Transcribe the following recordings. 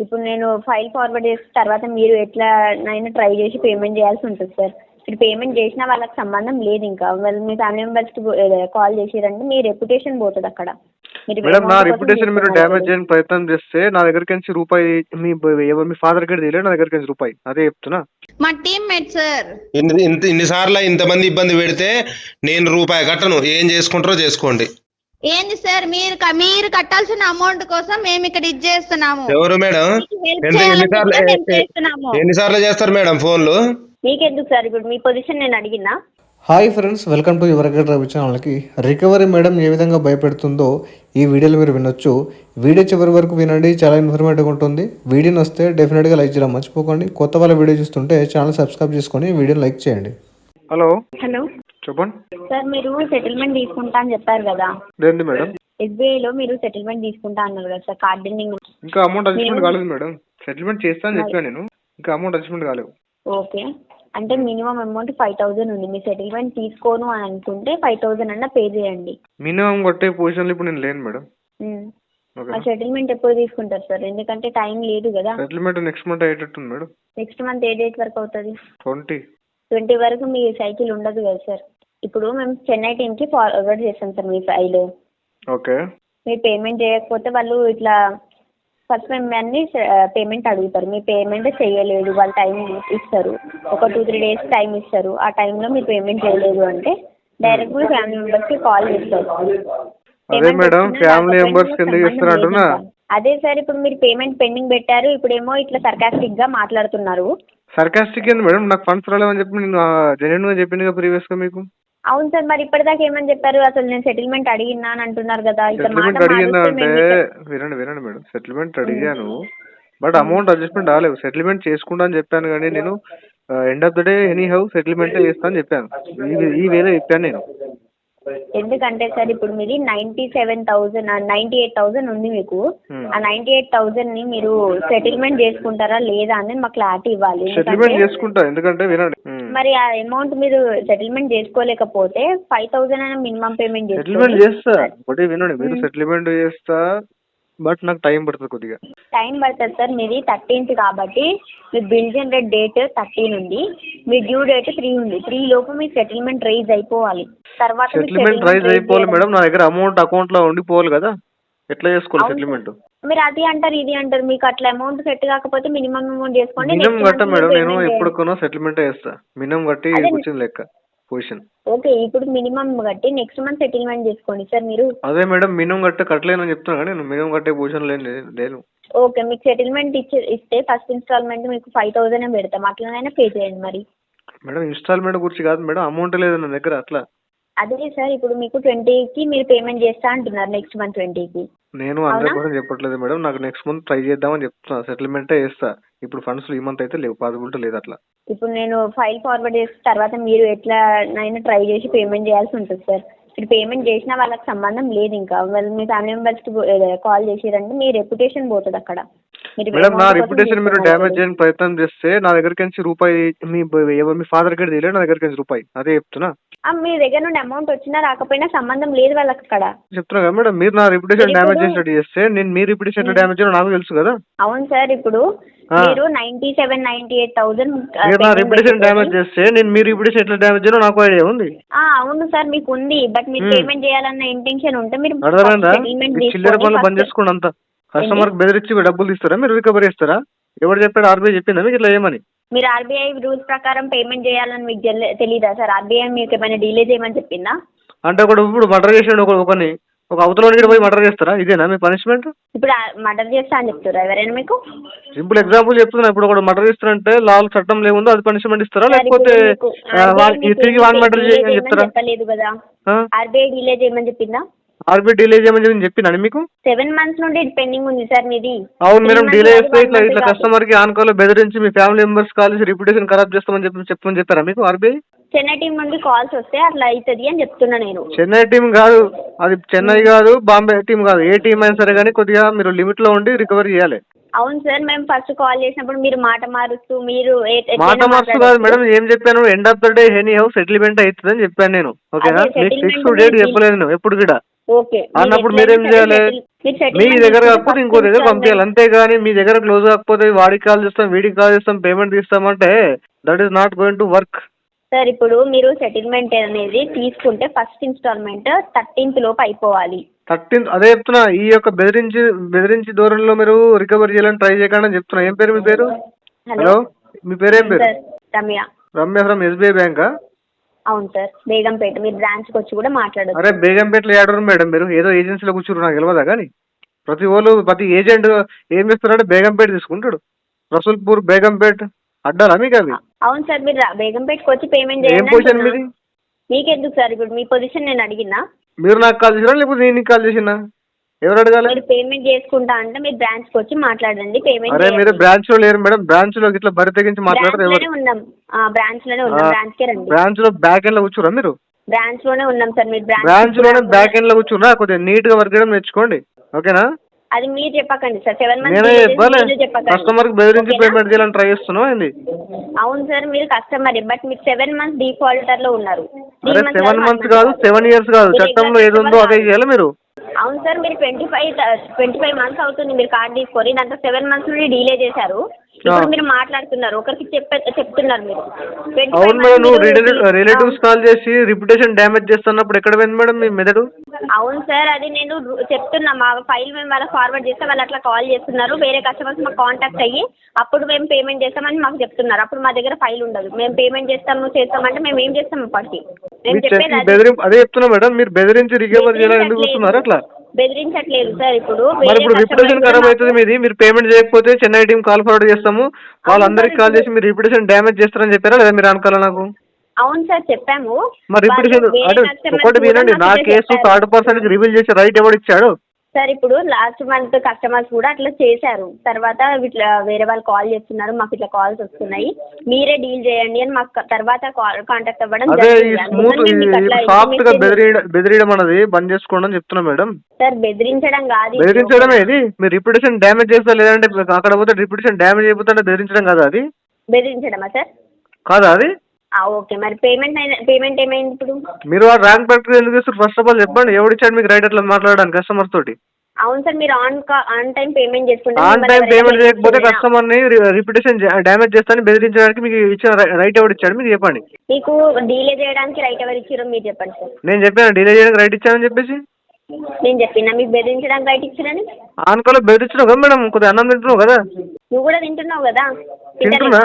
ఇప్పుడు నేను file forward చేసిన తర్వాత మీరు ఎట్లానైనా ట్రై చేసి పేమెంట్ చేయాల్సి ఉంటుంది సార్. మీరు పేమెంట్ చేసినా వాళ్ళకి సంబంధం లేదు. ఇంకా వాళ్ళు మీ ఫ్యామిలీ మెంబర్స్కి కాల్ చేసిరంటే మీ రెప్యుటేషన్ పోతుంది అక్కడ. మేడం నా రెప్యుటేషన్ మీరు డ్యామేజ్ చేయడానికి ప్రయత్నం చేస్తే నా దగ్గరికి నుంచి రూపాయి మీ ఫాదర్ గడి తీయలేదు, నా దగ్గరికి నుంచి రూపాయి. అదే చెప్తున్నా. మా టీమ్ మేట్ సార్ ఇన్నిసార్లు ఇంతమంది ఇబ్బంది పెడితే నేను రూపాయి కట్టను. ఏం చేసుకుంటారో చేసుకోండి. ఏంది సార్ మీరు కట్టాల్సిన అమౌంట్ కోసం మేము ఇక్కడ ఇది చేస్తున్నాము. ఎవరు మేడం? ఎన్నిసార్లు చేస్తారు మేడం ఫోన్లు? మీకెందుకు సార్? ఇప్పుడు మీ పొజిషన్ నేను అడిగినా. Hi friends, welcome to your guide Ravi ఛానల్కి. రికవరీ మేడం ఏ విధంగా భయపెడుతుందో ఈ వీడియోలో మీరు వినొచ్చు. వీడియో చివరి వరకు వినండి, చాలా ఇన్ఫర్మేటివ్గా ఉంటుంది. వీడియోని వస్తే డెఫినెట్గా లైక్ చేయడం మర్చిపోకండి. కొత్త వాళ్ళ వీడియో చూస్తుంటే ఛానల్ సబ్స్క్రైబ్ చేసుకొని వీడియోని లైక్ చేయండి. హలో హలో చెప్పండి సార్. మీరు సెటిల్మెంట్ తీసుకుంటా అని చెప్పారు కదా. ఏంటి మేడం? ఎస్బీఐలో మీరు సెటిల్మెంట్ తీసుకుంటా అన్నారు కదా సార్. కార్డ్ ఎండింగ్ ఇంకా అమౌంట్ అడ్జస్ట్మెంట్ కాలేదు మేడం. సెటిల్మెంట్ చేస్తా అని చెప్పాను నేను, ఇంకా అమౌంట్ అడ్జస్ట్మెంట్ కాలేదు. ఓకే, అంటే మినిమం అమౌంట్ 5,000 ఉంది. మీ సెటిల్మెంట్ తీసుకోను అని అనుకుంటే 5,000 అన్న పే చేయండి. మినిమం కొట్టే పొజిషన్లో ఇప్పుడు నేను లేను మేడం. ఆ సెటిల్మెంట్ ఎప్పుడు తీసుకుంటారు సార్? ఎందుకంటే టైం లేదు కదా. సెటిల్మెంట్ నెక్స్ట్ మంత్ అయ్యేటట్టుంది మేడం. నెక్స్ట్ మంత్ ఏ డేట్ వరకు అవుతుంది? 20 వరకు మీ సైకిల్ ఉండదు కదా సార్. ఇప్పుడు మేము చెన్నై టీమ్కి ఫార్వర్డ్ చేస్తాం సార్ మీ ఫైల్. ఓకే, మీరు పేమెంట్ చేయకపోతే వాళ్ళు ఇట్లా ఫస్ట్ మిమ్మల్ని పేమెంట్ అడుగుతారు. మీ పేమెంట్ చేయలేదు, వాళ్ళు టైం ఇస్తారు, ఒక 2-3 డేస్ టైం ఇస్తారు. ఆ టైంలో మీరు పేమెంట్ చేయలేదు అంటే డైరెక్ట్ మీ ఫ్యామిలీ మెంబర్స్కి కాల్ చేస్తారు. అదే మేడం, ఫ్యామిలీ మెంబర్స్ ఎందుకు ఇస్తారు అంటున్నా. అదే సార్, ఇప్పుడు మీరు పేమెంట్ పెండింగ్ పెట్టారు, ఇప్పుడేమో ఇట్లా సర్కాస్టిక్ గా మాట్లాడుతున్నారు. సర్కాస్టిక్ ఏంది మేడం? నాకు ఫండ్స్ రాలేవని చెప్పి నేను జెన్యున్ గా చెప్పింది కదా ప్రీవియస్ గా మీకు. అవును సార్, మరి ఇప్పటిదాకా ఏమని చెప్పారు? అసలు నేను సెటిల్మెంట్ అడిగినా అని అంటున్నారు కదా. సెటిల్మెంట్ అడిగిందా అంటే వినండి మేడం, సెటిల్మెంట్ అడిగాను బట్ అమౌంట్ అడ్జస్ట్మెంట్ రాలేదు. సెటిల్మెంట్ చేసుకుంటా అని చెప్పాను కానీ నేను end of the day any how settlement చేస్తా అని చెప్పాను. ఈ వేలో చెప్పాను నేను. ఎందుకంటే సార్ ఇప్పుడు మీది 98,000 ఉంది మీకు. ఆ 98,000 ని మీరు సెటిల్మెంట్ చేసుకుంటారా లేదా అని మాకు క్లారిటీ ఇవ్వాలి. సెటిల్మెంట్ చేసుకుంటా, ఎందుకంటే వినండి, మరి ఆ అమౌంట్ మీరు సెటిల్మెంట్ చేసుకోలేకపోతే 5,000 అయినా మినిమం పేమెంట్ సెటిల్మెంట్ చేస్తా. ఒకటి వినండి, మీరు సెటిల్మెంట్ చేస్తా బట్ నాకు టైం పడుతుంది, కొద్దిగా టైం పడుతుంది సార్. మీది 13th కాబట్టి మీ బిల్ జనరేట్ డేట్ 13 ఉంది, మీ డ్యూ డేట్ 3 ఉంది. 3 లోపు మీ సెటిల్మెంట్ రైజ్ అయిపోవాలి. తర్వాత సెటిల్మెంట్ రైజ్ అయిపోవాలి మేడం. నా దగ్గర అమౌంట్ అకౌంట్ లో ఉండిపోవాలి కదా, ఎట్లా చేసుకోవాలి సెటిల్మెంట్? మీరు అది అంటారు ఇది అంటారు. మీకు అట్లా అమౌంట్ సెట్ కాకపోతే మినిమం అమౌంట్ చేసుకోండి. మినిమం కట్ట మేడం, నేను ఎప్పుడు కొన్నా సెటిల్మెంట్ చేస్తా. మినిమం కట్టి వచ్చింది లెక్క పొజిషన్. ఓకే, ఇప్పుడు మినిమం కట్టి నెక్స్ట్ మంత్ సెటిల్మెంట్ చేసుకోండి సార్ మీరు. అదే మేడం, మినిమం కట్టలేనని చెప్తున్నా కానీ నేను మినిమం కట్టే పొజిషన్ లేను. ఓకే, మీకు సెటిల్మెంట్ ఇస్తే ఫస్ట్ ఇన్స్టాల్మెంట్ మీకు 5,000 పెడతాం. అట్లనైనా పే చేయండి. మరి మేడం ఇన్స్టాల్మెంట్ గురించి కాదు మేడం, అమౌంట్ లేదు నా దగ్గర. అట్లా అదే సార్, ఇప్పుడు మీకు 20కి మీరు పేమెంట్ చేస్తా అంటున్నారు, నెక్స్ట్ మంత్ 20కి. నేను 100% చెప్పట్లేదు మేడం, నాకు నెక్స్ట్ మంత్ ట్రై చేద్దామని చెప్తున్నా. సెటిల్మెంటే చేస్తా. ఇప్పుడు ఫండ్స్ ఈ మంత్ అయితే లేవు, పాసిబిలిటీ లేదు. అట్లా ఇప్పుడు నేను ఫైల్ ఫార్వర్డ్ చేసిన తర్వాత మీరు ఎట్లానైనా ట్రై చేసి పేమెంట్ చేయాల్సి ఉంటుంది సార్. మీరు పేమెంట్ చేసినా వాళ్ళకి సంబంధం లేదు. ఇంకా వాళ్ళు మీ ఫ్యామిలీ మెంబర్స్కి కాల్ చేసిరంటే మీ రెప్యుటేషన్ పోతుంది అక్కడ. మేడం నా రెప్యుటేషన్ మీరు డ్యామేజ్ చేయడానికి ప్రయత్నం చేస్తే నా దగ్గరికి నుంచి రూపాయి మీ ఫాదర్ గడి తీయలేదు, నా దగ్గరికి నుంచి రూపాయి. అదే చెప్తున్నా. మీ దగ్గర నుండి అమౌంట్ వచ్చినా రాకపోయినా సంబంధం లేదు వాళ్ళకి అక్కడ. చెప్తున్నా కదా మేడం, మీరు నా రెప్యుటేషన్ డ్యామేజ్ చేసినట్టు చేస్తే నేను మీ రెప్యుటేషన్ డ్యామేజ్ చేయడం నాకు తెలుసు కదా. అవును సార్, ఇప్పుడు మీరు 97,000-98,000 మీరు నా రెప్యుటేషన్ డ్యామేజ్ చేస్తే నేను మీ రెప్యుటేషన్ ఎట్లా డ్యామేజ్ చేయడం నాకు ఐడియా ఉంది. అవును సార్, మీకు ఉంది. బట్ మీరు పేమెంట్ చేయాలన్న ఇంటెన్షన్ ఉంటే మీరు చిల్లర పనులు బంద్ చేసుకోండి. అంతా కస్టమర్ బెదిరించి డబ్బులు తీస్తారా, మీరు రికవరీ చేస్తారా? ఎవరు చెప్పాడు? ఆర్బీఐ చెప్పిందా మీకు ఇట్లా ఏమని? మీరు ఆర్బీఐ రూల్స్ ప్రకారం పేమెంట్ చేయాలని మీకు తెలీదా సార్? ఆర్బీఐ మీకు ఏమైనా డిలే చేయమని చెప్పిందా? అంటే ఒకడు ఇప్పుడు మర్డర్ చేసాడు, ఒకని ఒక అవతల పోయి మర్డర్ చేస్తారా? ఇదేనా మీ పనిష్మెంట్? ఇప్పుడు మర్డర్ చేస్తా అని చెప్తారా ఎవరైనా మీకు? సింపుల్ ఎగ్జాంపుల్ చెప్తున్నా. ఇప్పుడు ఒకడు మర్డర్ చేస్తారంటే లాల్ చట్టం లేముందో అది పనిష్మెంట్ ఇస్తారా, లేకపోతే తిరిగి వాన్ మర్డర్ చేయని చెప్తారా? చెప్పలేదు కదా. ఆర్బీఐ డిలే చేయమని చెప్పిందా? ఆర్బీఐ డిలే చేయమని చెప్పినాను మీకు. 7 months నుండి పెండింగ్ ఉంది సార్ మీది. అవును మేడం, డిలే చేస్తే ఇట్లా కస్టమర్ కి ఆన్ కాల్ బెదిరించి మీ ఫ్యామిలీ మెంబర్స్ కాల్ చేసి రిప్యుటేషన్ ఖరాబ్ చేస్తామని చెప్పమని చెప్పారా మీకు ఆర్బీఐ? చెన్నై టీం నుండి కాల్స్ వస్తే అట్లా అవుతుంది అని చెప్తున్నా నేను. చెన్నై టీం కాదు, అది చెన్నై కాదు, బాంబే టీం కాదు, ఏ టీం అయినా సరే కానీ కొద్దిగా మీరు లిమిట్ లో ఉండి రికవరీ చేయాలి. అవును సార్, మేము ఫస్ట్ కాల్ చేసినప్పుడు మీరు మాట మారుస్తూ మీరు మాట మారుస్తూ కాదు మేడం, ఏం చెప్పాను? End of the day any how settlement అవుతుంది అని చెప్పాను నేను. ఓకేనా? మీకు ఫిక్స్ డేట్ చెప్పలేదు నేను ఎప్పుడు కూడా. ఓకే అన్నప్పుడు మీరేం చేయాలి? మీ దగ్గర కాకపోతే ఇంకో దగ్గర పంపించాలి, అంతేగాని మీ దగ్గర క్లోజ్ కాకపోతే వాడికి కాల్ చేస్తాం వీడికి కాల్ చేస్తాం పేమెంట్ తీస్తామంటే that is not going to work. Sir ఇప్పుడు మీరు సెటిల్మెంట్ అనేది తీసుకుంటే ఫస్ట్ ఇన్స్టాల్మెంట్ 13th లోపు అయిపోవాలి. 13th అదే చెప్తున్నా, ఈ యొక్క బెదిరించి ధోరణిలో మీరు రికవర్ చేయాలని ట్రై చేయకండి అని చెప్తున్నా. ఏం పేరు మీ పేరు? హలో, మీ పేరు ఏం పేరు? రమ్య. రమ్య ఫ్రమ్ ఎస్బీఐ బ్యాంకా? అవును సార్, బేగంపేట. మీరు బ్రాంచ్కి వచ్చి కూడా మాట్లాడచ్చు. అరే బేగంపేటలో ఏడరు మేడం, మీరు ఏదో ఏజెన్సీలో కూర్చున్నారు నాకు తెలియదా? కానీ ప్రతి ఏజెంట్ ఏం చేస్తున్నాడు, బేగంపేట తీసుకుంటాడు. రసూల్పూర్ బేగంపేట అడ్డాలా మీకు అవి? అవును సార్, మీరు బేగంపేటకి వచ్చి పేమెంట్ ఏం పొజిషన్ మీది? మీకెందుకు సార్ ఇప్పుడు మీ పొజిషన్ నేను అడిగినా? మీరు నాకు కాల్ చేసినా లేకపోతే నేను నీకు కాల్ చేసినా? ఎవరు అడగాలి? మీరు పేమెంట్ చేసుకుంటా అంటే మీరు బ్రాంచ్కి వచ్చి మాట్లాడండి. పేమెంట్ అరే మీరు బ్రాంచ్ లో లేరు మేడం, బ్రాంచ్ లో ఇట్లా బరి తెగించి మాట్లాడతారు ఎవరు? ఉన్నాం, బ్రాంచ్ లోనే ఉన్నాం. బ్రాంచ్ కే రండి. బ్రాంచ్ లో బ్యాక్ ఎండ్ లో కూర్చురా మీరు? బ్రాంచ్ లోనే ఉన్నాం సార్. మీరు బ్రాంచ్ లోనే బ్యాక్ ఎండ్ లో కూర్చున్నా, కొద్దిగా నీట్ గా వర్క్ చేయడం నేర్చుకోండి, ఓకేనా? అది మీరు చెప్పకండి సార్. 7 months నేనే చెప్పాలి, చెప్పకండి. కస్టమర్ కి బెదిరించి పేమెంట్ చేయాలని ట్రై చేస్తున్నావు ఏంది? అవును సార్, మీరు కస్టమర్, బట్ మీరు 7 months డిఫాల్టర్ లో ఉన్నారు. అరే 7 months కాదు, 7 years కాదు, చట్టంలో ఏది ఉందో అదే చేయాలి మీరు. అవును సార్, మీరు 25 months అవుతుంది మీరు కార్డు తీసుకొని, దాంట్లో 7 months నుండి డీలే చేశారు. ఇప్పుడు మీరు మాట్లాడుతున్నారు, ఒకరికి చెప్తున్నారు మీరు. అవును మేడం, నువ్వు రిలేటివ్స్ కాల్ చేసి రిప్యుటేషన్ డ్యామేజ్ చేస్తున్నప్పుడు ఎక్కడ పోయింది మేడం మీ మెదడు? అవును సార్, అది నేను చెప్తున్నా. మా ఫైల్ మేము వాళ్ళకి ఫార్వర్డ్ చేస్తే వాళ్ళు అట్లా కాల్ చేస్తున్నారు. వేరే కస్టమర్స్ మాకు కాంటాక్ట్ అయ్యి అప్పుడు మేము పేమెంట్ చేస్తామని మాకు చెప్తున్నారు. అప్పుడు మా దగ్గర ఫైల్ ఉండదు. మేము పేమెంట్ చేస్తామంటే మేము ఏం చేస్తాం అప్పటికి? మేము చెప్పేది అదే చెప్తున్నా మేడం, మీరు బెదిరించి రికవర్ చేయాలని ఎందుకు చూస్తున్నారు అట్లా? బెదిరించట్లేదు సార్. ఇప్పుడు రిప్యుటేషన్ ఖరాబ్ అవుతుంది మీది. మీరు పేమెంట్ చేయకపోతే చెన్నై టీం కాల్ ఫార్వర్డ్ చేస్తాము, వాళ్ళందరికీ కాల్ చేసి మీరు రిప్యుటేషన్ డ్యామేజ్ చేస్తారని చెప్పారా లేదా మీరు అనుకోవాలా నాకు? అవును సార్, చెప్పాము. మరి రిప్యుటేషన్ ఒకటి వినండి, నా కేసు థర్డ్ పర్సన్ కి రివీల్ చేసే రైట్ ఎవరు ఇచ్చాడు? సార్ ఇప్పుడు లాస్ట్ మంత్ కస్టమర్స్ కూడా అట్లా చేశారు. తర్వాత ఇట్లా వేరే వాళ్ళు కాల్ చేస్తున్నారు, మాకు ఇట్లా కాల్స్ వస్తున్నాయి, మీరే డీల్ చేయండి అని మాకు తర్వాత కాంటాక్ట్ అవ్వడం సాఫ్ట్ గా బెదిరియడం అనేది బంద్ చేసుకోండి అని చెప్తున్నా మేడం. సార్ బెదిరించడం కాదు, బెదిరించడమే ఇది. మీరు రిప్యుటేషన్ డ్యామేజ్ చేస్తా లేదంటే అక్కడ పోతే రిప్యుటేషన్ డ్యామేజ్ అయిపోతుంటే బెదిరించడం కదా అది? బెదిరించడమా సార్? కాదా అది? ఓకే, మరి పేమెంట్ ఏమైంది ఇప్పుడు? మీరు ఆ ర్యాంక్ ఫ్యాక్టరీ ఎందుకు ఇస్తారు ఫస్ట్ ఆఫ్ ఆల్ చెప్పండి. ఎవరిచ్చాడు మీకు రైట్ అట్లా మాట్లాడడానికి కస్టమర్ తోటి? అవును సార్, మీరు ఆన్ టైం పేమెంట్ చేసుకుంటే, ఆన్ టైం పేమెంట్ చేయకపోతే కస్టమర్ ని రిప్యుటేషన్ డ్యామేజ్ చేస్తానని బెదిరించడానికి మీకు ఇచ్చిన రైట్ ఎవరు ఇచ్చాడు మీకు చెప్పండి. మీకు డీలే చేయడానికి రైట్ ఎవరు ఇచ్చారో మీరు చెప్పండి సార్. నేను చెప్పాను డీలే చేయడానికి రైట్ ఇచ్చానని చెప్పేసి. నేను చెప్పినా మీకు బెదిరించడానికి రైట్ ఇచ్చానని? ఆన్కాల్ బెదిరించినావు కదా మేడం, కొద్దిగా అన్నం తింటున్నావు కదా? నువ్వు కూడా తింటున్నావు కదా? తింటున్నా.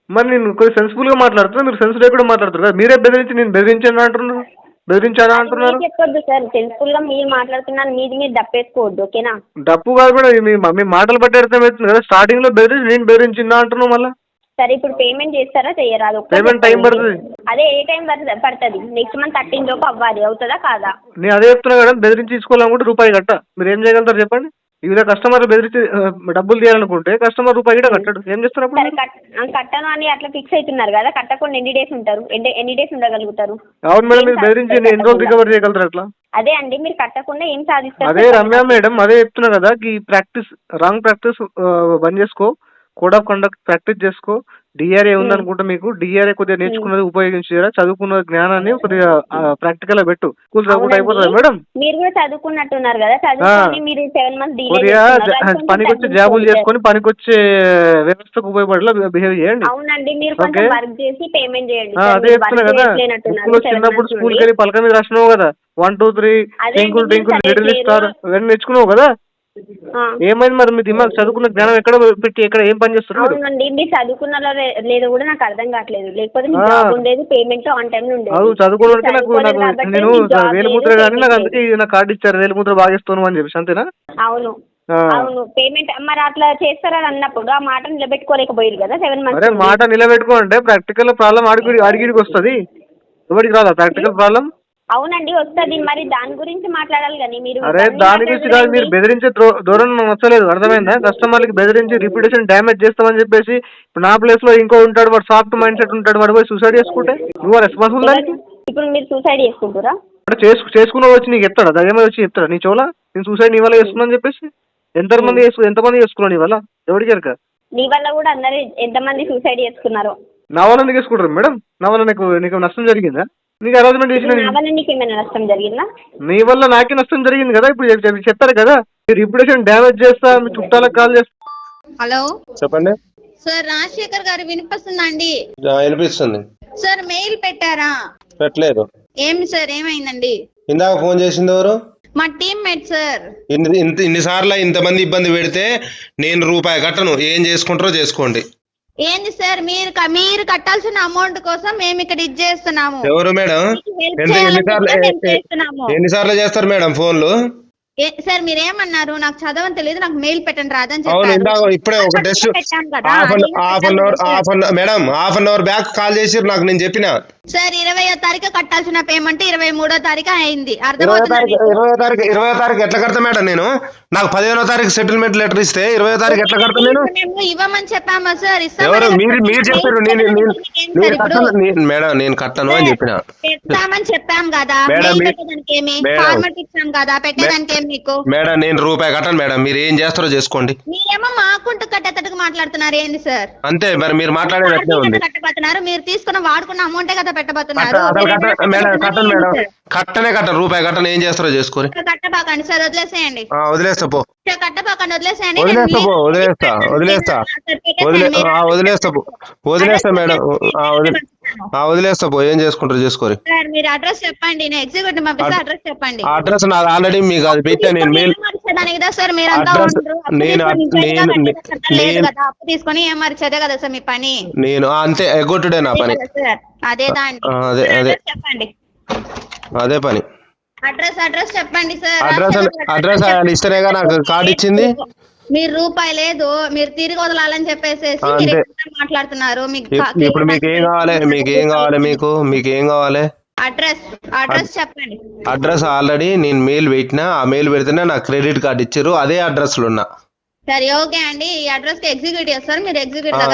మరి నేను కొద్దిగా సెన్సిబుల్ గా మాట్లాడుతున్నా, మీరు సెన్స్ లేకుండా మాట్లాడుతున్నారు కదా. మీరే బెదిరించి నేను బెదిరించాను అంటున్నారు, బెదిరించానా అంటున్నారు. చెప్పొద్దు సార్, సెన్సిబుల్ గా మీరు మాట్లాడుతున్నారు, మీది మీరు డప్పేసుకోవద్దు, ఓకేనా? డప్పు కాదు మేడం, మీ మాటలు బట్టి అర్థమవుతుంది కదా. స్టార్టింగ్ లో బెదిరించి నేను బెదిరించిందా అంటున్నావు మళ్ళీ. సరే, ఇప్పుడు పేమెంట్ చేస్తారా చెయ్యరా? పేమెంట్ టైం పడుతుంది. అదే ఏ టైం పడుతుంది? నెక్స్ట్ మంత్ 13 లోపు అవ్వాలి, అవుతుందా కాదా? నేను అదే చెప్తున్నా కదా, బెదిరించి తీసుకోవాలనుకుంటే రూపాయి కట్ట. మీరు ఏం చేయగలుగుతారు చెప్పండి? ఇవిధ కస్టమర్ బెదిరించి డబ్బులు తీయాలనుకుంటే కస్టమర్ రూపాయి కూడా కట్టాడు, ఏం చేస్తారు అప్పుడు? కట్టను అని అట్లా ఫిక్స్ అవుతున్నారు కదా, కట్టకుండా ఎన్ని డేస్ ఉంటారు? ఎన్ని డేస్ ఉండగలుగుతారు? అవును మేడం, మీరు బెదిరించి ఎన్ని రోజులు రికవర్ చేయగలుగుతారు అట్లా? అదే అండి, మీరు కట్టకుండా ఏం సాధిస్తారు? అదే రమ్య మేడం, అదే చెప్తున్నా కదా, ఈ ప్రాక్టీస్ రాంగ్ ప్రాక్టీస్ బంద్ చేసుకో, కోడ్ ఆఫ్ కండక్ట్ ప్రాక్టీస్ చేసుకో. డిఆర్ఏ ఉందనుకుంటే మీకు డిఆర్ఏ కొద్దిగా నేర్చుకున్నది ఉపయోగించారా, చదువుకున్న జ్ఞానాన్ని కొద్దిగా ప్రాక్టికల్ గా పెట్టు. స్కూల్ చదువుకుంటే అయిపోతుంది మేడం. మీరు కూడా చదువుకున్నట్టున్నారు కదా, చదువుకొని మీరు 7 months కొద్దిగా పనికొచ్చే జాబులు చేసుకొని పనికొచ్చే వ్యవస్థకు ఉపయోగపడేలా బిహేవ్ చేయండి. అవునండి, మీరు కొంచెం వర్క్ చేసి పేమెంట్ చేయండి. అదే చెప్తున్నా కదా, స్కూల్ చిన్నప్పుడు స్కూల్ కి వెళ్ళి పలక మీద రాసినావు కదా, 1 2 3 టింకుల్ టింకుల్ లిటిల్ స్టార్ ఇవన్నీ నేర్చుకున్నావు కదా. ఏమైంది మరి మీ దిమాగ్? చదువుకున్న జ్ఞానం ఎక్కడ పెట్టి ఎక్కడ ఏం పని చేస్తారు? అవునండి, మీరు చదువుకున్నారో లేదో కూడా నాకు అర్థం కావట్లేదు. లేకపోతే మీకు జాబ్ ఉండేది, పేమెంట్ ఆన్ టైం ఉండేది. అవును, చదువుకోవడానికి నేను వేలుముద్ర కానీ నాకు అందుకే నాకు కార్డు ఇచ్చారు, వేలుముద్ర బాగేస్తాను అని చెప్పి, అంతేనా? అవును అవును, పేమెంట్ మరి అట్లా చేస్తారని అన్నప్పుడు ఆ మాట నిలబెట్టుకోలేకపోయారు కదా 7 months. అరే మాట నిలబెట్టుకోవాలంటే ప్రాక్టికల్ ప్రాబ్లం అడిగిడికి వస్తుంది, ఎవరికి రాదా ప్రాక్టికల్ ప్రాబ్లం? అవునండి వస్తుంది, మరి దాని గురించి మాట్లాడాలి కానీ మీరు. అరే దాని గురించి కాదు, మీరు బెదిరించే ధోరణి నాకు నచ్చలేదు, అర్థమైందా? కస్టమర్లకి బెదిరించి రిప్యుటేషన్ డ్యామేజ్ చేస్తామని చెప్పేసి ఇప్పుడు నా ప్లేస్ లో ఇంకో ఉంటాడు, వాడు సాఫ్ట్ మైండ్ సెట్ ఉంటాడు, వాడు పోయి సూసైడ్ చేసుకుంటే నువ్వు రెస్పాన్సిబుల్ దానికి? ఇప్పుడు మీరు సూసైడ్ చేసుకుంటారా? అంటే చేసుకున్న వచ్చి నీకు చెప్తాడా, దయ్యమే వచ్చి చెప్తాడా నీ చోలా నేను సూసైడ్ నీ వల్ల చేసుకున్నా అని చెప్పేసి? ఎంతమంది చేసుకున్నావు నీ వల్ల? ఎవరికి ఎరక? నీ వల్ల కూడా అందరు ఎంతమంది సూసైడ్ చేసుకున్నారో. నా వల్ల ఎందుకు చేసుకుంటారు మేడం? నా వల్ల నీకు నష్టం జరిగిందా? నీకు హెరాస్మెంట్ చేసిన నా వల్ల నీకు ఏమైనా నష్టం జరిగిందా? నీ వల్ల నాకే నష్టం జరిగింది కదా. ఇప్పుడు చెప్పారు కదా, మీ రిప్యుటేషన్ డ్యామేజ్ చేస్తా, మీ చుట్టాలకు కాల్ చేస్తా. హలో చెప్పండి సార్, రాజశేఖర్ గారు వినిపిస్తుందా అండి? వినిపిస్తుంది. సార్ మెయిల్ పెట్టారా? పెట్టలేదు. ఏమి సార్, ఏమైందండి? ఇందాక ఫోన్ చేసింది ఎవరు? మా టీమ్మేట్ సార్. ఇన్నిసార్లు ఇంతమంది ఇబ్బంది పెడితే నేను రూపాయి కట్టను, ఏం చేసుకుంటారో చేసుకోండి. ఏంది సార్, మీరు కట్టాల్సిన అమౌంట్ కోసం మేము ఇక్కడ ఇచ్చేస్తున్నాము. ఎవరు మేడం? ఎన్నిసార్లు చేస్తారు మేడం ఫోన్లు? సార్ మీరేమన్నారు? నాకు చదవని తెలియదు, నాకు మెయిల్ పెట్టండి రాదని అవును, ఇందాక చెప్పారు. ఇప్పుడే ఒక test madam half an hour back call చేసి నాకు నేను చెప్పిన సార్ 20వ తారీఖు కట్టాల్సిన పేమెంట్ 23వ తారీఖు అయింది. 20వ తారీఖు ఎట్లా కడతా మేడం? నేను నాకు 15వ తారీఖు సెటిల్మెంట్ లెటర్ ఇస్తే 20వ తారీఖు ఎట్లా కడతా నేను? మేము ఇవ్వమని చెప్పామా సార్? ఎవరు? మీరు చెప్పారు. మేడం నేను కట్టను అని చెప్పిన. పెట్టామని చెప్పాం కదా, పెట్టేదానికి ఏమి ఫార్మాట్ ఇచ్చాం కదా, పెట్టేదానికి ఏమి మీకు? మేడం నేను రూపాయి కట్టను మేడం, మీరు ఏం చేస్తారో చేసుకోండి. మీరేమో మా అకౌంట్ కట్టేటట్టుగా మాట్లాడుతున్నారు. ఏంది సార్? అంతే మరి, మీరు మాట్లాడేది అట్లే ఉంది. కట్టబోతున్నారు, మీరు తీసుకున్న వాడుకున్న అమౌంటే కదా పెట్టబోతున్నారు. మేడం కట్టను, రూపాయి కట్టను, ఏం చేస్తారో చేసుకోండి. కట్టబాకండి సార్, వదిలేసేయండి. వదిలేస్తా పో, కట్టబాకండి, వదిలేసేయండి. వదిలేస్తా మేడం, వదిలేస్తా పో, ఏం చేసుకుంటారు చేసుకోరు. సార్ మీరు అడ్రస్ చెప్పండి, నేను ఎగ్జిక్యూటివ్ పంపిస్తే అడ్రస్ చెప్పండి. అడ్రస్ నాది ఆల్రెడీ మీకు అది పెట్టా నేను మెయిల్. సార్ మీరు అప్పు తీసుకొని ఏం మరిచేదే కదా సార్ మీ పని. నేను అంతే ఎగ్గొట్టుడే నా పని. అదే దాన్ని చెప్పండి, అదే పని. అడ్రస్ చెప్పండి సార్. అడ్రస్ ఇస్తేనేగా నాకు కార్డు ఇచ్చింది. మీరు రూపాయి లేదు, మీరు తిరిగి వదలాలని చెప్పేసి మాట్లాడుతున్నారు. ఇప్పుడు మీకేం కావాలి? మీకేం కావాలి? అడ్రస్ చెప్పండి. అడ్రస్ ఆల్రెడీ నేను మెయిల్ పెట్టినా, ఆ మెయిల్ పెడితేనే నాకు క్రెడిట్ కార్డు ఇచ్చారు, అదే అడ్రస్ లో ఉన్నా. సరే ఓకే అండి, ఈ అడ్రస్ కి ఎగ్జిక్యూటివ్ వస్తారు, మీరు ఎగ్జిక్యూటివ్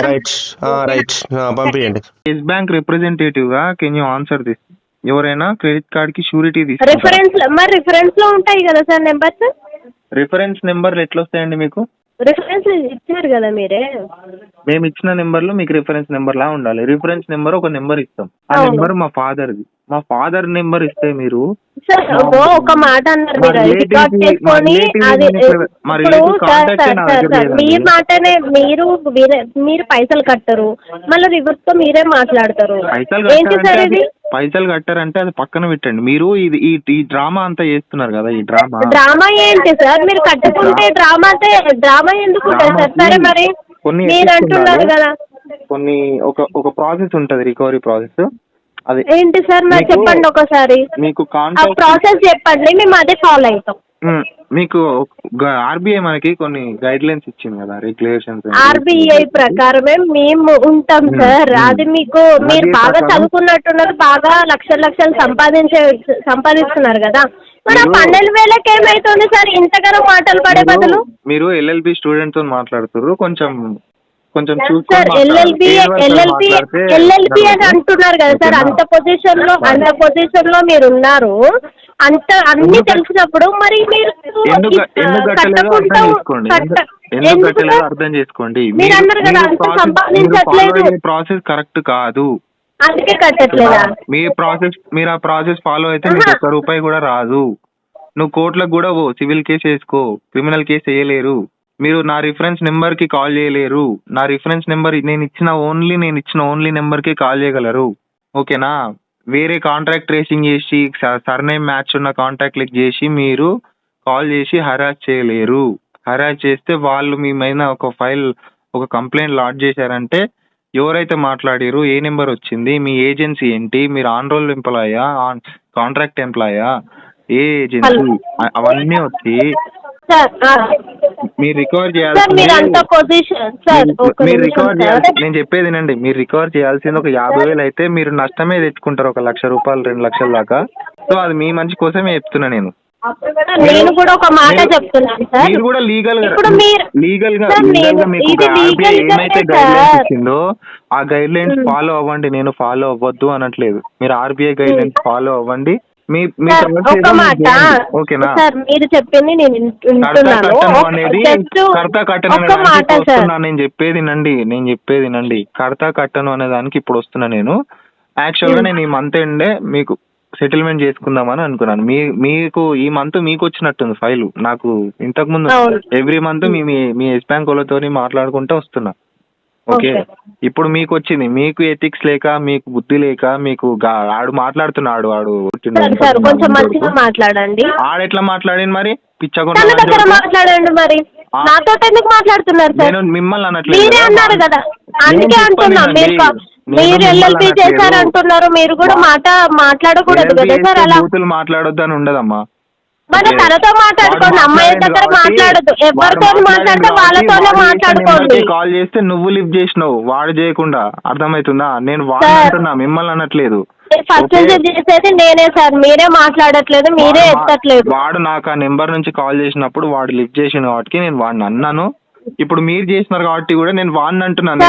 రైట్ పంపించండి. ఎస్ బ్యాంక్ రిప్రజెంటేటివ్ గా కెన్ యూ ఆన్సర్ దిస్? ఎవరైనా క్రెడిట్ కార్డ్ కి షూరిటీ రిఫరెన్స్ లో ఉంటాయి కదా సార్ నెంబర్స్? రిఫరెన్స్ నెంబర్లు ఎట్లా వస్తాయండి మీకు? రిఫరెన్స్ ఇచ్చారు కదా మీరే. మేము ఇచ్చిన నెంబర్లు మీకు రిఫరెన్స్ నెంబర్ లా ఉండాలి. రిఫరెన్స్ నెంబర్ ఒక నెంబర్ ఇస్తాం, ఆ నెంబర్ మా ఫాదర్ది. మా ఫాదర్ నెంబర్ ఇస్తే మీరు ఒక మాట అన్నారు, మీ మాటనే మీరు పైసలు కట్టరు, మళ్ళీ రివర్స్ తో మీరే మాట్లాడతారు. పైసలు కట్టారంటే అది పక్కన పెట్టండి. మీరు ఈ డ్రామా అంతా చేస్తున్నారు కదా, ఈ డ్రామా ఏంటి సార్? మీరు కట్టుకుంటే డ్రామా ఎందుకు సార్? సరే మరి మీరు అంటున్నారు కదా, కొన్ని ఒక ప్రాసెస్ ఉంటది, రికవరీ ప్రాసెస్. అది ఏంటి సార్ మరి చెప్పండి ఒకసారి. మీకు ప్రాసెస్ చెప్పండి, మేము అదే ఫాలో అవుతాం. మీకు ఆర్బీఐ మనకి కొన్ని గైడ్ లైన్స్ ఇచ్చింది కదా, రెగ్యులేషన్స్. ఆర్బీఐ ప్రకారమే మేము ఉంటాం సార్. అది మీకు మీరు బాగా చదువుకున్నట్టున్నారు, బాగా లక్షలు సంపాదిస్తున్నారు కదా, మరి 12,000కి ఏమైతుంది సార్ ఇంతగానో మాటలు పడే బదులు? మీరు ఎల్ఎల్బి స్టూడెంట్ తో మాట్లాడుతున్నారు, కొంచెం సార్ ఎల్ఎల్బి అని అంటున్నారు కదా సార్. అంత పొజిషన్ లో మీరు ఉన్నారు, అన్ని తెలిసినప్పుడు మరి మీరు అర్థం చేసుకోండి. మీరు అన్నారు కదా అంత సంపాదించట్లేదు, ప్రాసెస్ కరెక్ట్ కాదు, అందుకే కట్టట్లేదా? మీరు ఆ ప్రాసెస్ ఫాలో అయితే మీకు ₹1 కూడా రాదు. నువ్వు కోర్టులకు కూడా సివిల్ కేసు వేసుకో, క్రిమినల్ కేసు వేయలేరు. మీరు నా రిఫరెన్స్ నెంబర్ కి కాల్ చేయలేరు. నా రిఫరెన్స్ నెంబర్ నేను ఇచ్చిన ఓన్లీ నెంబర్ కి కాల్ చేయగలరు. ఓకేనా? వేరే కాంట్రాక్ట్ ట్రేసింగ్ చేసి సర్నేమ్ మ్యాచ్ ఉన్న కాంటాక్ట్ లిక్ చేసి మీరు కాల్ చేసి హరాస్ చేయలేరు. హరాస్ చేస్తే వాళ్ళు మీ మీద ఒక కంప్లైంట్ లాడ్జ్ చేశారంటే ఎవరైతే మాట్లాడారు, ఏ నెంబర్ వచ్చింది, మీ ఏజెన్సీ ఏంటి, మీరు ఆన్ రోల్ ఎంప్లాయా, కాంట్రాక్ట్ ఎంప్లాయా, ఏ ఏజెన్సీ, అవన్నీ వచ్చి మీరు రికవర్ చేయాలి. నేను చెప్పేది వినండి, మీరు రికవర్ చేయాల్సింది ఒక 50,000 అయితే మీరు నష్టమే తెచ్చుకుంటారు, ఒక ₹1,00,000 2,00,000 దాకా. సో అది మీ మంచి కోసమే చెప్తున్నా నేను. నేను కూడా ఒక మాట చెప్తున్నాను సార్, మీరు కూడా లీగల్ గా మీకు ఏమైతే గైడ్ లైన్స్ ఇచ్చిందో ఆ గైడ్ లైన్స్ ఫాలో అవ్వండి. నేను ఫాలో అవ్వద్దు అనట్లేదు, మీరు ఆర్బీఐ గైడ్ లైన్స్ ఫాలో అవ్వండి. ఒక మాట సార్, మీరు చెప్పింది నేను నేను చెప్పేది నండి. కడతా కట్టను అనే దానికి ఇప్పుడు వస్తున్నా నేను. యాక్చువల్గా నేను ఈ మంత్ ఎండే మీకు సెటిల్మెంట్ చేసుకుందామని అనుకున్నాను. మీకు ఈ మంత్ మీకు వచ్చినట్టుంది ఫైల్. నాకు ఇంతకు ముందు every month me yes bank వాళ్ళతో మాట్లాడుకుంటూ వస్తున్నా. ఓకే, ఇప్పుడు మీకు వచ్చింది. మీకు ఎథిక్స్ లేక, మీకు బుద్ధి లేక, మీకు ఆడు మాట్లాడుతున్నాడు, కొంచెం మంచిగా మాట్లాడండి. ఆడెట్లా మాట్లాడింది మరి? పిచ్చకుండా మాట్లాడండి. మరి నాతో ఎందుకు మాట్లాడుతున్నారు సార్? నేను మిమ్మల్ని అనట్లేదు, మీరే అన్నారు కదా, అందుకే అంటున్నా. మీరు ఎల్ఎల్పి చేశారు అంటున్నారు, మీరు కూడా మాట్లాడకూడదు కదా సార్. అలా బూతులు మాట్లాడొద్దు అని ఉండదమ్మా. మరి తనతో మాట్లాడుకోండి, అమ్మాయి దగ్గర మాట్లాడద్దు. ఎవరితో మాట్లాడితే వాళ్ళతోనే మాట్లాడుకోండి. కాల్ చేస్తే నువ్వు లిఫ్ట్ చేసినావు, వాడు చేయకుండా. అర్థమవుతుందా? నేను వాడు అంటున్నా, మిమ్మల్ని అనట్లేదు. ఫస్ట్ నుంచి చేసేది నేనే సార్, మీరే మాట్లాడట్లేదు, మీరే ఎత్తట్లేదు. వాడు నాకు ఆ నెంబర్ నుంచి కాల్ చేసినప్పుడు వాడు లిఫ్ట్ చేసిన కాబట్టి నేను వాడిని అన్నాను. ఇప్పుడు మీరు చేసినారు కాబట్టి కూడా నేను వాడిని అంటున్నాను.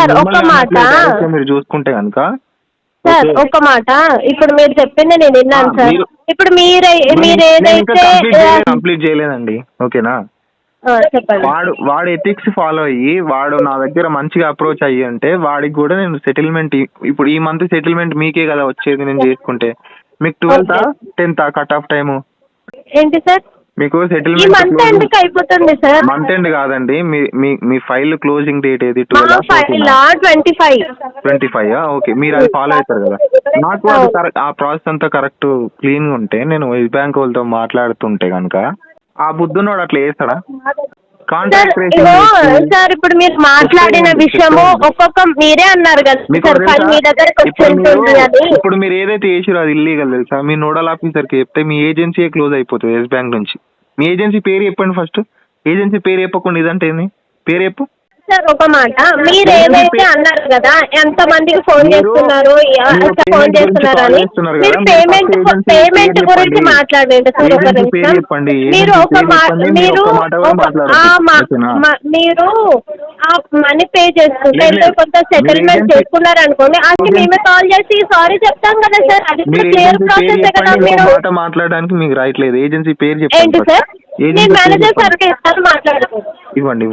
మీరు చూసుకుంటే కనుక సార్ ఒక మాట, ఇప్పుడు మీరు చెప్పింది నేను విన్నాను సార్. ఇప్పుడు మీరేదైతే కంప్లీట్ చేయలేదండి, ఓకేనా? చెప్పండి. వాడు ఎథిక్స్ ఫాలో అయ్యి వాడు నా దగ్గర మంచిగా అప్రోచ్ అయ్యి అంటే వాడికి కూడా నేను సెటిల్మెంట్, ఇప్పుడు ఈ మంత్ సెటిల్మెంట్ మీకే కదా వచ్చేది నేను చేసుకుంటే. మీకు 12th 10th cut off time ఏంటి సార్? మీకు సెటిల్మెంట్ మంత్ ఎండ్ అయిపోతుంది సార్. మంత్ ఎండ్ కాదండి, మీ ఫైల్ క్లోజింగ్ డేట్ ఏది? 25. ఓకే, మీరు అది ఫాలో అవుతారు కదా. నాకు అది కరెక్ట్, ఆ ప్రాసెస్ అంతా కరెక్ట్ క్లీన్ గా ఉంటే నేను ఎస్ బ్యాంక్ వాళ్ళతో మాట్లాడుతుంటే కనుక ఆ బుద్ధునోడు అట్లా చేస్తాడా? సార్ ఇప్పుడు మీరు మాట్లాడిన విషయము ఒక్కొక్క మీరే అన్నారు కదా సార్, మీ దగ్గరకు వచ్చి. ఇప్పుడు మీరు ఏదైతే చేసిరో అది ఇల్లీగల్ తెలుసా? మీ నోడల్ ఆఫీసర్ కి చెప్తే మీ ఏజెన్సీ క్లోజ్ అయిపోతుంది ఎస్ బ్యాంక్ నుంచి. మీ ఏజెన్సీ పేరు చెప్పండి ఫస్ట్. ఏజెన్సీ పేరు చెప్పకుండా ఇదంటే ఏంది? పేరు చెప్పు సార్. ఒక మాట, మీరు ఏదైతే అన్నారు కదా, ఎంత మందికి ఫోన్ చేస్తున్నారు ఫోన్ చేస్తున్నారు అని, మీరు పేమెంట్ గురించి మాట్లాడండి సార్. ఒక నిమిషం, మీరు మీరు ఆ మనీ పే చేసుకుంటే కొంత సెటిల్మెంట్ చేసుకున్నారు అనుకోండి, అది మేమే కాల్ చేసి సారీ చెప్తాం కదా సార్. అది క్లియర్ ప్రాసెస్ కదా. మీరు మాట్లాడడానికి మీకు రైట్ లేదు. ఏజెన్సీ పేరు ఏంటి సార్? నేను మేనేజర్ సార్ ఇస్తారు, మాట్లాడదు. ఇవ్వండి.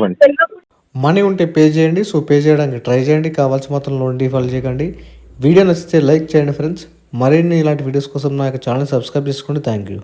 మనీ ఉంటే పే చేయండి. సో పే చేయడానికి ట్రై చేయండి. కావాల్సిన మాత్రం లోన్ డిఫాల్ట్ చేయకండి. వీడియో నచ్చితే లైక్ చేయండి ఫ్రెండ్స్. మరిన్ని ఇలాంటి వీడియోస్ కోసం నా యొక్క ఛానల్ సబ్స్క్రైబ్ చేసుకోండి. Thank you.